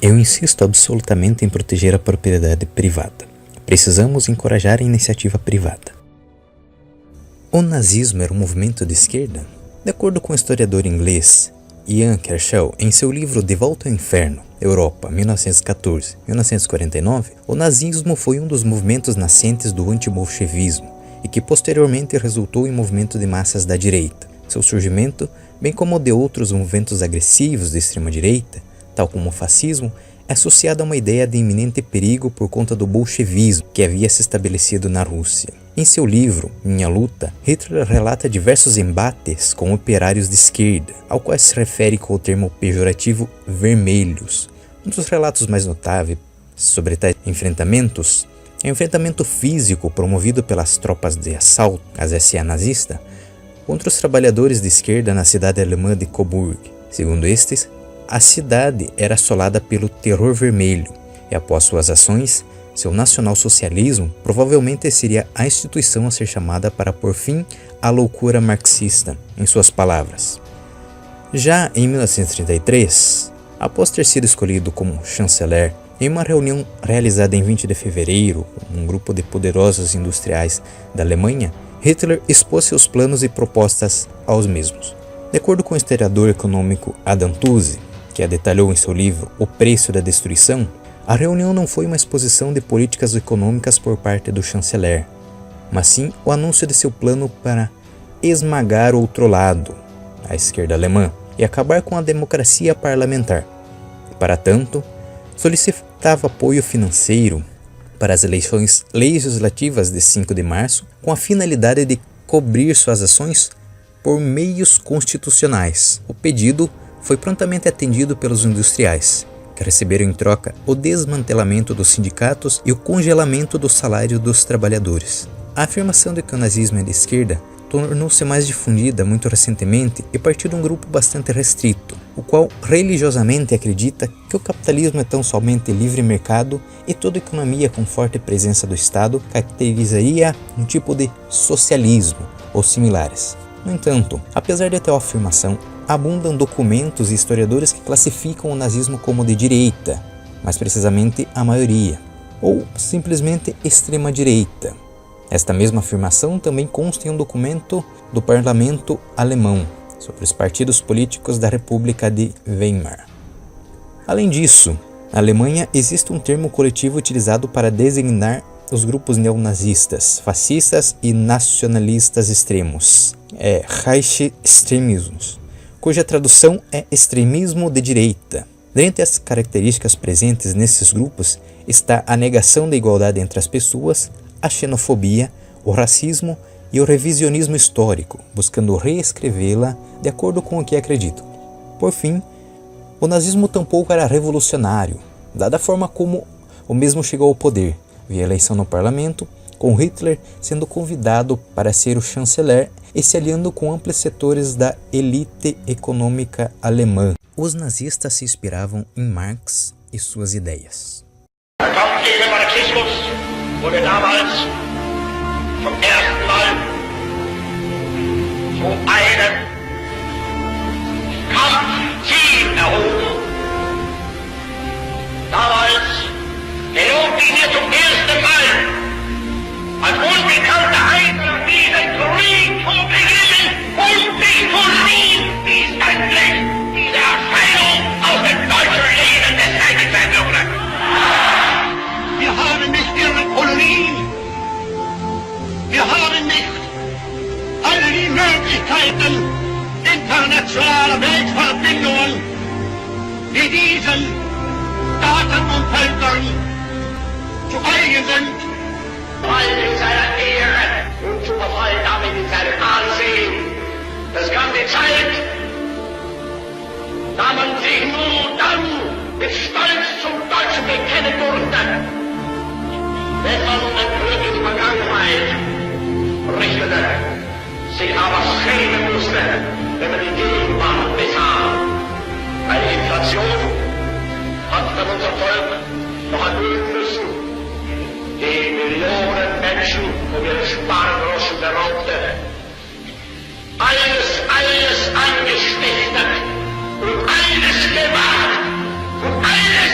Eu insisto absolutamente em proteger a propriedade privada. Precisamos encorajar a iniciativa privada. O nazismo era um movimento de esquerda? De acordo com o historiador inglês Ian Kershaw, em seu livro De Volta ao Inferno, Europa, 1914-1949, o nazismo foi um dos movimentos nascentes do antibolchevismo e que posteriormente resultou em movimento de massas da direita. Seu surgimento, bem como o de outros movimentos agressivos de extrema-direita, tal como o fascismo, é associado a uma ideia de iminente perigo por conta do bolchevismo que havia se estabelecido na Rússia. Em seu livro, Minha Luta, Hitler relata diversos embates com operários de esquerda, ao qual se refere com o termo pejorativo vermelhos. Um dos relatos mais notáveis sobre tais enfrentamentos é o enfrentamento físico promovido pelas tropas de assalto, as SA nazista, contra os trabalhadores de esquerda na cidade alemã de Coburg. Segundo estes, a cidade era assolada pelo terror vermelho e, após suas ações, seu nacionalsocialismo provavelmente seria a instituição a ser chamada para pôr fim à loucura marxista, em suas palavras. Já em 1933, após ter sido escolhido como chanceler, em uma reunião realizada em 20 de fevereiro com um grupo de poderosos industriais da Alemanha, Hitler expôs seus planos e propostas aos mesmos. De acordo com o historiador econômico Adam Tooze, que a detalhou em seu livro O Preço da Destruição, a reunião não foi uma exposição de políticas econômicas por parte do chanceler, mas sim o anúncio de seu plano para esmagar o outro lado, a esquerda alemã, e acabar com a democracia parlamentar. Para tanto, solicitava apoio financeiro para as eleições legislativas de 5 de março, com a finalidade de cobrir suas ações por meios constitucionais. O pedido foi prontamente atendido pelos industriais, que receberam em troca o desmantelamento dos sindicatos e o congelamento do salário dos trabalhadores. A afirmação de que o nazismo é de esquerda tornou-se mais difundida muito recentemente e partiu de um grupo bastante restrito, o qual religiosamente acredita que o capitalismo é tão somente livre mercado e toda economia com forte presença do Estado caracterizaria um tipo de socialismo ou similares. No entanto, apesar de tal afirmação, abundam documentos e historiadores que classificam o nazismo como de direita, mais precisamente a maioria, ou simplesmente extrema-direita. Esta mesma afirmação também consta em um documento do parlamento alemão sobre os partidos políticos da República de Weimar. Além disso, na Alemanha existe um termo coletivo utilizado para designar os grupos neonazistas, fascistas e nacionalistas extremos, Rechtsextremismus, cuja tradução é extremismo de direita. Dentre as características presentes nesses grupos está a negação da igualdade entre as pessoas, a xenofobia, o racismo e o revisionismo histórico, buscando reescrevê-la de acordo com o que acreditam. Por fim, o nazismo tampouco era revolucionário, dada a forma como o mesmo chegou ao poder, via eleição no parlamento, com Hitler sendo convidado para ser o chanceler e se aliando com amplos setores da elite econômica alemã. Os nazistas se inspiravam em Marx e suas ideias. Der Kampf gegen den Marxismus wurde damals zum ersten Mal zu einem Kampfziel erhoben. Damals gelobten wir zum ersten Mal als unbekannte Heiler diesen Krieg zu beginnen und sich zu lieben, bis endlich diese Erscheinung aus dem deutschen Leben des Reiches sein würde. Wir haben nicht ihre Kolonien, wir haben nicht alle die Möglichkeiten internationaler Weltverbindungen, die diesen Staaten und Völkern zu eigen sind. Weil in seiner Ehre und zu verfallen damit in seinem Ansehen. Es kam die Zeit, da man sich nur dann mit Stolz zum Deutschen bekennen durfte, wenn man den Blick in die Vergangenheit richtete, sich aber schämen musste, wenn man die Gegenwart besah. Bei der Inflation hat dann unser Volk noch erhöhen müssen. Die Millionen Menschen um ihre Spargroschen beraubte. Alles angestiftet und alles gewagt und alles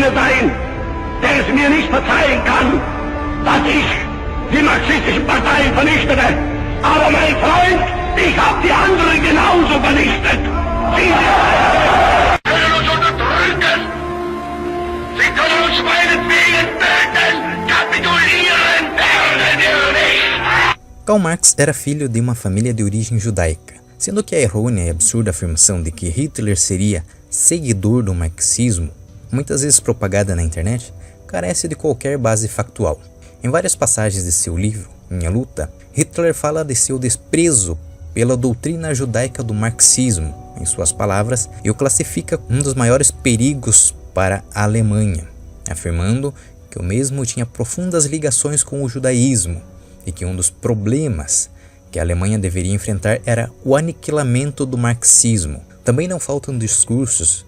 Einzelne sein, der es mir nicht verzeihen kann, dass ich die marxistischen Parteien vernichtete. Aber mein Freund, ich habe die anderen genauso vernichtet. Sie können uns unterdrücken. Sie können uns meinetwegen töten. Kapitulieren werden wir nicht. Karl Marx era filho de uma família de origem judaica, sendo que a errônea e absurda afirmação de que Hitler seria seguidor do marxismo, muitas vezes propagada na internet, carece de qualquer base factual. Em várias passagens de seu livro, Minha Luta, Hitler fala de seu desprezo pela doutrina judaica do marxismo, em suas palavras, e o classifica como um dos maiores perigos para a Alemanha, afirmando que o mesmo tinha profundas ligações com o judaísmo e que um dos problemas que a Alemanha deveria enfrentar era o aniquilamento do marxismo. Também não faltam discursos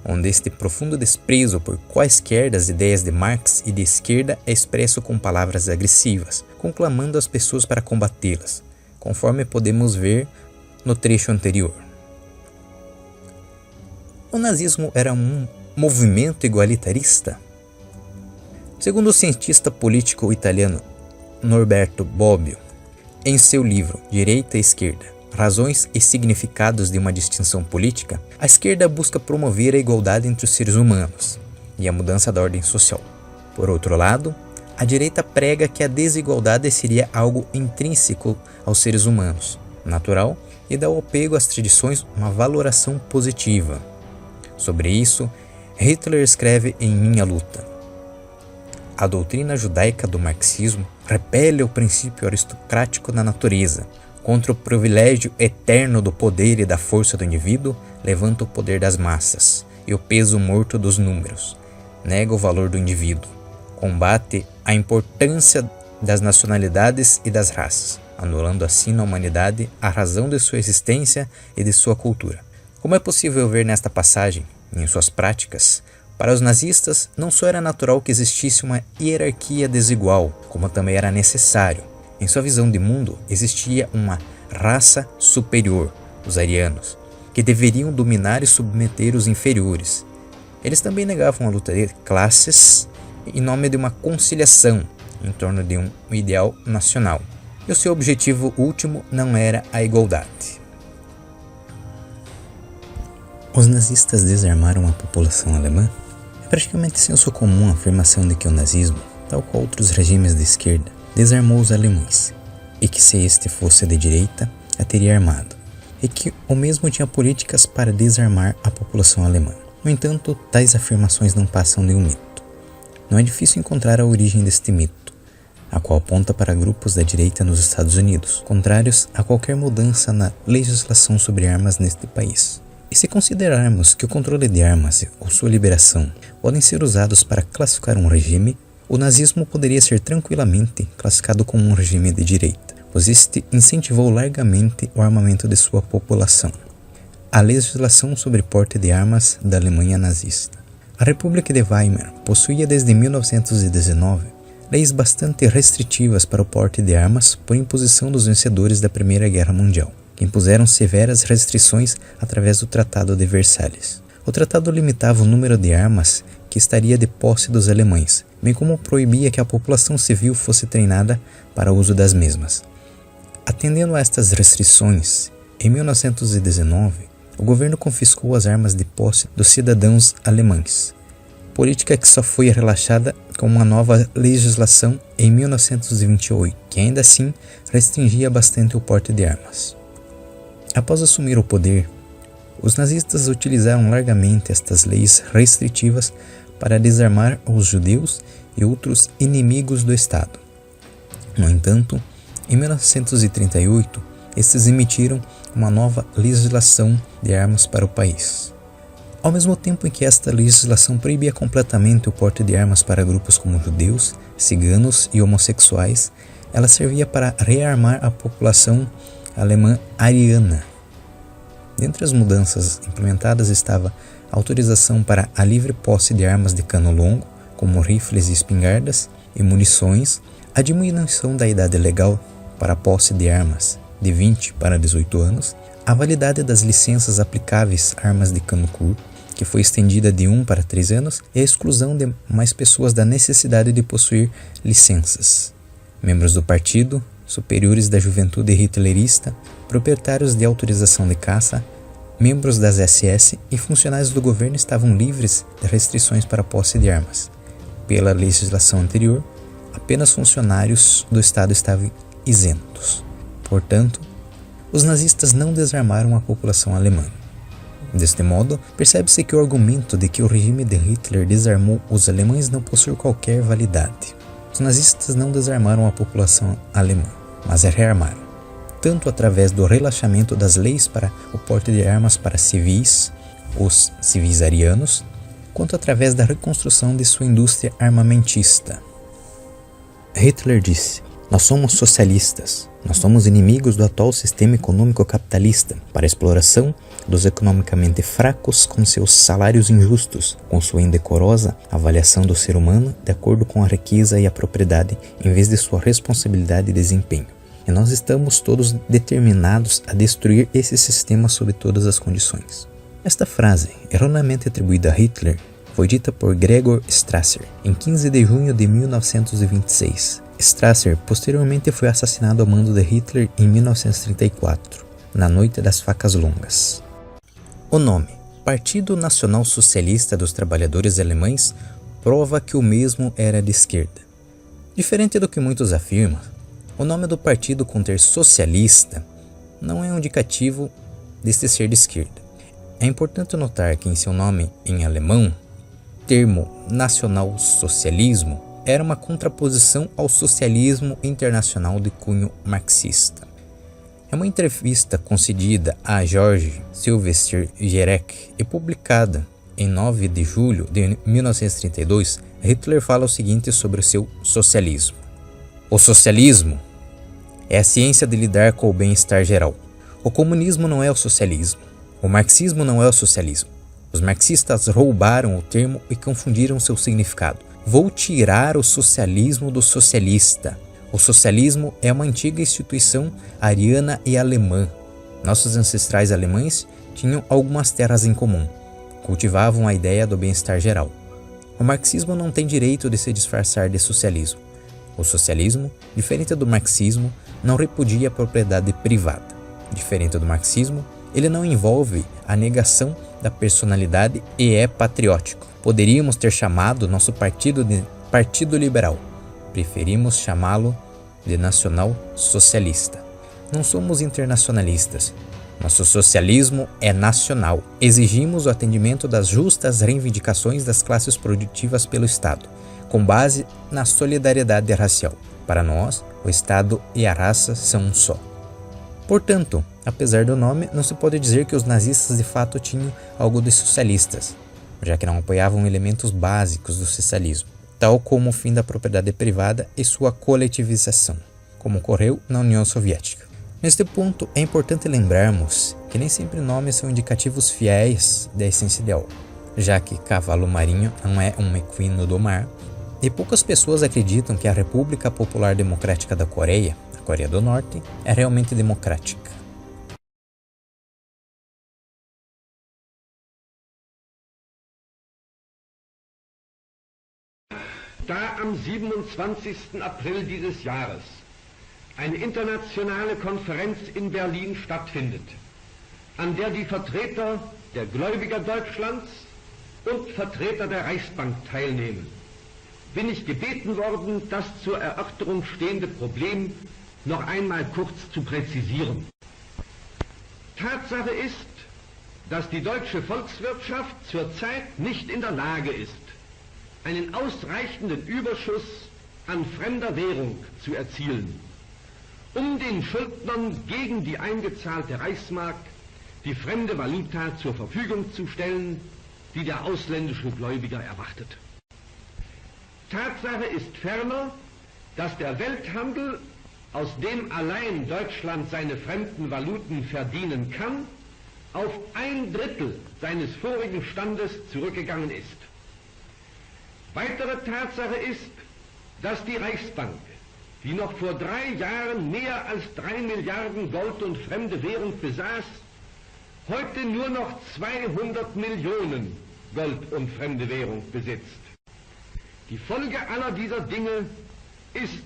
onde este profundo desprezo por quaisquer das ideias de Marx e de esquerda é expresso com palavras agressivas, conclamando as pessoas para combatê-las, conforme podemos ver no trecho anterior. O nazismo era um movimento igualitarista? Segundo o cientista político italiano Norberto Bobbio, em seu livro Direita e Esquerda, Razões e Significados de uma Distinção Política, a esquerda busca promover a igualdade entre os seres humanos e a mudança da ordem social. Por outro lado, a direita prega que a desigualdade seria algo intrínseco aos seres humanos, natural, e dá ao apego às tradições uma valoração positiva. Sobre isso, Hitler escreve em Minha Luta: a doutrina judaica do marxismo repele o princípio aristocrático da natureza. Contra o privilégio eterno do poder e da força do indivíduo, levanta o poder das massas e o peso morto dos números. Nega o valor do indivíduo. Combate a importância das nacionalidades e das raças, anulando assim na humanidade a razão de sua existência e de sua cultura. Como é possível ver nesta passagem, em suas práticas, para os nazistas não só era natural que existisse uma hierarquia desigual, como também era necessário. Em sua visão de mundo, existia uma raça superior, os arianos, que deveriam dominar e submeter os inferiores. Eles também negavam a luta de classes em nome de uma conciliação em torno de um ideal nacional. E o seu objetivo último não era a igualdade. Os nazistas desarmaram a população alemã? É praticamente senso comum a afirmação de que o nazismo, tal qual outros regimes de esquerda, desarmou os alemães, e que se este fosse de direita, a teria armado, e que o mesmo tinha políticas para desarmar a população alemã. No entanto, tais afirmações não passam de um mito. Não é difícil encontrar a origem deste mito, a qual aponta para grupos da direita nos Estados Unidos, contrários a qualquer mudança na legislação sobre armas neste país. E se considerarmos que o controle de armas ou sua liberação podem ser usados para classificar um regime, o nazismo poderia ser tranquilamente classificado como um regime de direita, pois este incentivou largamente o armamento de sua população. A legislação sobre porte de armas da Alemanha nazista. A República de Weimar possuía desde 1919 leis bastante restritivas para o porte de armas por imposição dos vencedores da Primeira Guerra Mundial, que impuseram severas restrições através do Tratado de Versalhes. O tratado limitava o número de armas que estaria de posse dos alemães, bem como proibia que a população civil fosse treinada para o uso das mesmas. Atendendo a estas restrições, em 1919, o governo confiscou as armas de posse dos cidadãos alemães, política que só foi relaxada com uma nova legislação em 1928, que ainda assim restringia bastante o porte de armas. Após assumir o poder, os nazistas utilizaram largamente estas leis restritivas para desarmar os judeus e outros inimigos do Estado. No entanto, em 1938, estes emitiram uma nova legislação de armas para o país. Ao mesmo tempo em que esta legislação proibia completamente o porte de armas para grupos como judeus, ciganos e homossexuais, ela servia para rearmar a população alemã ariana. Dentre as mudanças implementadas estava a autorização para a livre posse de armas de cano longo, como rifles e espingardas, e munições, a diminuição da idade legal para a posse de armas de 20 para 18 anos, a validade das licenças aplicáveis a armas de cano curto, que foi estendida de 1 para 3 anos, e a exclusão de mais pessoas da necessidade de possuir licenças. Membros do partido, superiores da juventude hitlerista, proprietários de autorização de caça, membros das SS e funcionários do governo estavam livres de restrições para a posse de armas. Pela legislação anterior, apenas funcionários do Estado estavam isentos. Portanto, os nazistas não desarmaram a população alemã. Deste modo, percebe-se que o argumento de que o regime de Hitler desarmou os alemães não possui qualquer validade. Os nazistas não desarmaram a população alemã, mas a rearmaram, tanto através do relaxamento das leis para o porte de armas para civis, os civis arianos, quanto através da reconstrução de sua indústria armamentista. Hitler disse: "Nós somos socialistas, nós somos inimigos do atual sistema econômico capitalista para a exploração dos economicamente fracos com seus salários injustos, com sua indecorosa avaliação do ser humano de acordo com a riqueza e a propriedade em vez de sua responsabilidade e desempenho. E nós estamos todos determinados a destruir esse sistema sob todas as condições." Esta frase, erroneamente atribuída a Hitler, foi dita por Gregor Strasser em 15 de junho de 1926. Strasser posteriormente foi assassinado ao mando de Hitler em 1934, na Noite das Facas Longas. O nome, Partido Nacional Socialista dos Trabalhadores Alemães, prova que o mesmo era de esquerda. Diferente do que muitos afirmam, o nome do partido conter socialista não é um indicativo deste ser de esquerda. É importante notar que em seu nome em alemão, termo nacional-socialismo era uma contraposição ao socialismo internacional de cunho marxista. É uma entrevista concedida a George Sylvester Gierek e publicada em 9 de julho de 1932, Hitler fala o seguinte sobre o seu socialismo. O socialismo é a ciência de lidar com o bem-estar geral. O comunismo não é o socialismo. O marxismo não é o socialismo. Os marxistas roubaram o termo e confundiram seu significado. Vou tirar o socialismo do socialista. O socialismo é uma antiga instituição ariana e alemã. Nossos ancestrais alemães tinham algumas terras em comum. Cultivavam a ideia do bem-estar geral. O marxismo não tem direito de se disfarçar de socialismo. O socialismo, diferente do marxismo, não repudia a propriedade privada. Diferente do marxismo, ele não envolve a negação da personalidade e é patriótico. Poderíamos ter chamado nosso partido de Partido Liberal. Preferimos chamá-lo de Nacional Socialista. Não somos internacionalistas. Nosso socialismo é nacional. Exigimos o atendimento das justas reivindicações das classes produtivas pelo Estado, com base na solidariedade racial. Para nós, o Estado e a raça são um só. Portanto, apesar do nome, não se pode dizer que os nazistas de fato tinham algo de socialistas, já que não apoiavam elementos básicos do socialismo, tal como o fim da propriedade privada e sua coletivização, como ocorreu na União Soviética. Neste ponto, é importante lembrarmos que nem sempre nomes são indicativos fiéis da essência ideal, já que cavalo marinho não é um equino do mar, e poucas pessoas acreditam que a República Popular Democrática da Coreia, a Coreia do Norte, é realmente democrática. Da am 27. April dieses Jahres eine internationale Konferenz in Berlin stattfindet, an der die Vertreter der Gläubiger Deutschlands und Vertreter der Reichsbank teilnehmen, bin ich gebeten worden, das zur Erörterung stehende Problem noch einmal kurz zu präzisieren. Tatsache ist, dass die deutsche Volkswirtschaft zurzeit nicht in der Lage ist, einen ausreichenden Überschuss an fremder Währung zu erzielen, um den Schuldnern gegen die eingezahlte Reichsmark die fremde Valuta zur Verfügung zu stellen, die der ausländische Gläubiger erwartet. Tatsache ist ferner, dass der Welthandel, aus dem allein Deutschland seine fremden Valuten verdienen kann, auf 1/3 seines vorigen Standes zurückgegangen ist. Weitere Tatsache ist, dass die Reichsbank, die noch vor 3 Jahren mehr als 3 Milliarden Gold und fremde Währung besaß, heute nur noch 200 Millionen Gold und fremde Währung besitzt. Die Folge aller dieser Dinge ist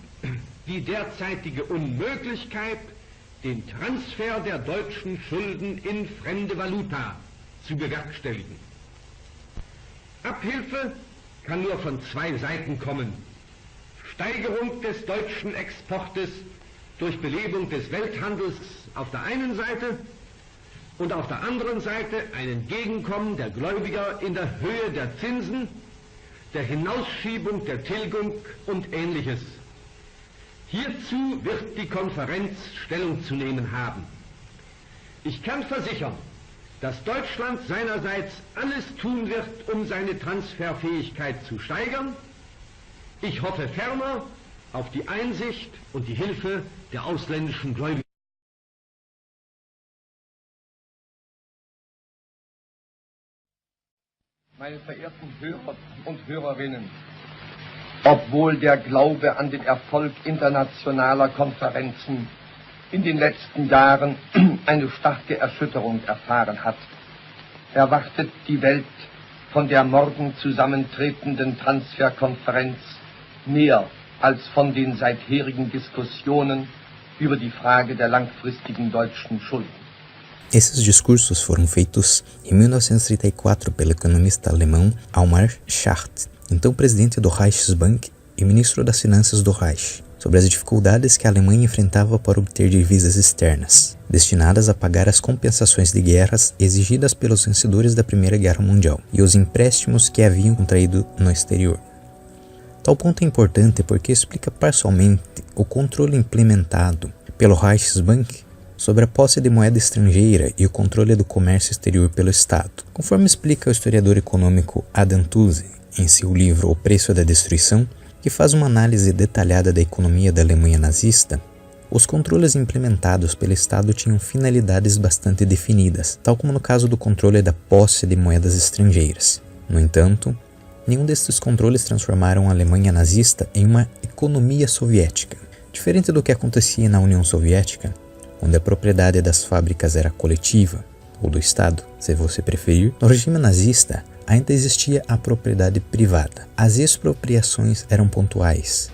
die derzeitige Unmöglichkeit, den Transfer der deutschen Schulden in fremde Valuta zu bewerkstelligen. Abhilfe kann nur von zwei Seiten kommen. Steigerung des deutschen Exportes durch Belebung des Welthandels auf der einen Seite und auf der anderen Seite ein Entgegenkommen der Gläubiger in der Höhe der Zinsen, der Hinausschiebung der Tilgung und Ähnliches. Hierzu wird die Konferenz Stellung zu nehmen haben. Ich kann versichern, dass Deutschland seinerseits alles tun wird, um seine Transferfähigkeit zu steigern. Ich hoffe ferner auf die Einsicht und die Hilfe der ausländischen Gläubiger. Meine verehrten Hörer und Hörerinnen, obwohl der Glaube an den Erfolg internationaler Konferenzen in den letzten Jahren eine starke Erschütterung erfahren hat, erwartet die Welt von der morgen zusammentretenden Transferkonferenz mehr als von den seitherigen Diskussionen über die Frage der langfristigen deutschen Schulden. Esses discursos foram feitos em 1934 pelo economista alemão Hjalmar Schacht, então presidente do Reichsbank e ministro das Finanças do Reich, sobre as dificuldades que a Alemanha enfrentava para obter divisas externas, destinadas a pagar as compensações de guerras exigidas pelos vencedores da Primeira Guerra Mundial e os empréstimos que haviam contraído no exterior. Tal ponto é importante porque explica parcialmente o controle implementado pelo Reichsbank sobre a posse de moeda estrangeira e o controle do comércio exterior pelo Estado. Conforme explica o historiador econômico Adam Tooze em seu livro O Preço da Destruição, que faz uma análise detalhada da economia da Alemanha nazista, os controles implementados pelo Estado tinham finalidades bastante definidas, tal como no caso do controle da posse de moedas estrangeiras. No entanto, nenhum destes controles transformaram a Alemanha nazista em uma economia soviética. Diferente do que acontecia na União Soviética, onde a propriedade das fábricas era coletiva, ou do Estado, se você preferir, no regime nazista ainda existia a propriedade privada. As expropriações eram pontuais,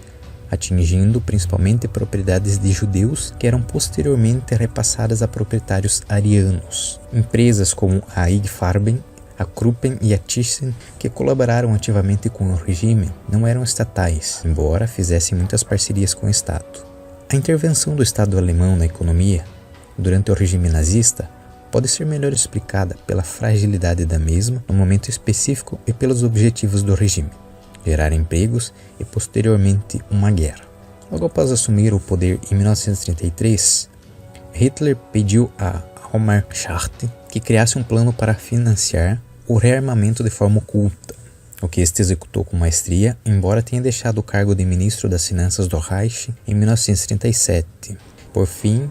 atingindo principalmente propriedades de judeus que eram posteriormente repassadas a proprietários arianos. Empresas como a IG Farben, a Kruppen e a Thyssen, que colaboraram ativamente com o regime, não eram estatais, embora fizessem muitas parcerias com o Estado. A intervenção do Estado alemão na economia, durante o regime nazista, pode ser melhor explicada pela fragilidade da mesma no momento específico e pelos objetivos do regime, gerar empregos e posteriormente uma guerra. Logo após assumir o poder em 1933, Hitler pediu a Hjalmar Schacht que criasse um plano para financiar o rearmamento de forma oculta, o que este executou com maestria, embora tenha deixado o cargo de ministro das Finanças do Reich em 1937. Por fim,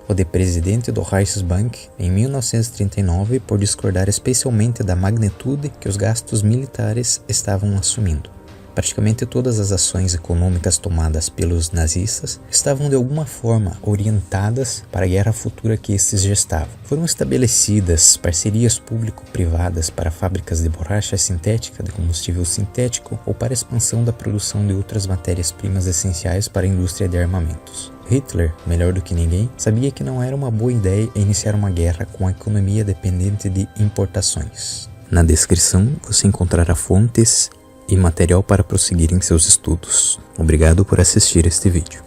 o de presidente do Reichsbank em 1939 por discordar especialmente da magnitude que os gastos militares estavam assumindo. Praticamente todas as ações econômicas tomadas pelos nazistas estavam de alguma forma orientadas para a guerra futura que estes gestavam. Foram estabelecidas parcerias público-privadas para fábricas de borracha sintética, de combustível sintético ou para a expansão da produção de outras matérias-primas essenciais para a indústria de armamentos. Hitler, melhor do que ninguém, sabia que não era uma boa ideia iniciar uma guerra com a economia dependente de importações. Na descrição você encontrará fontes e material para prosseguir em seus estudos. Obrigado por assistir este vídeo.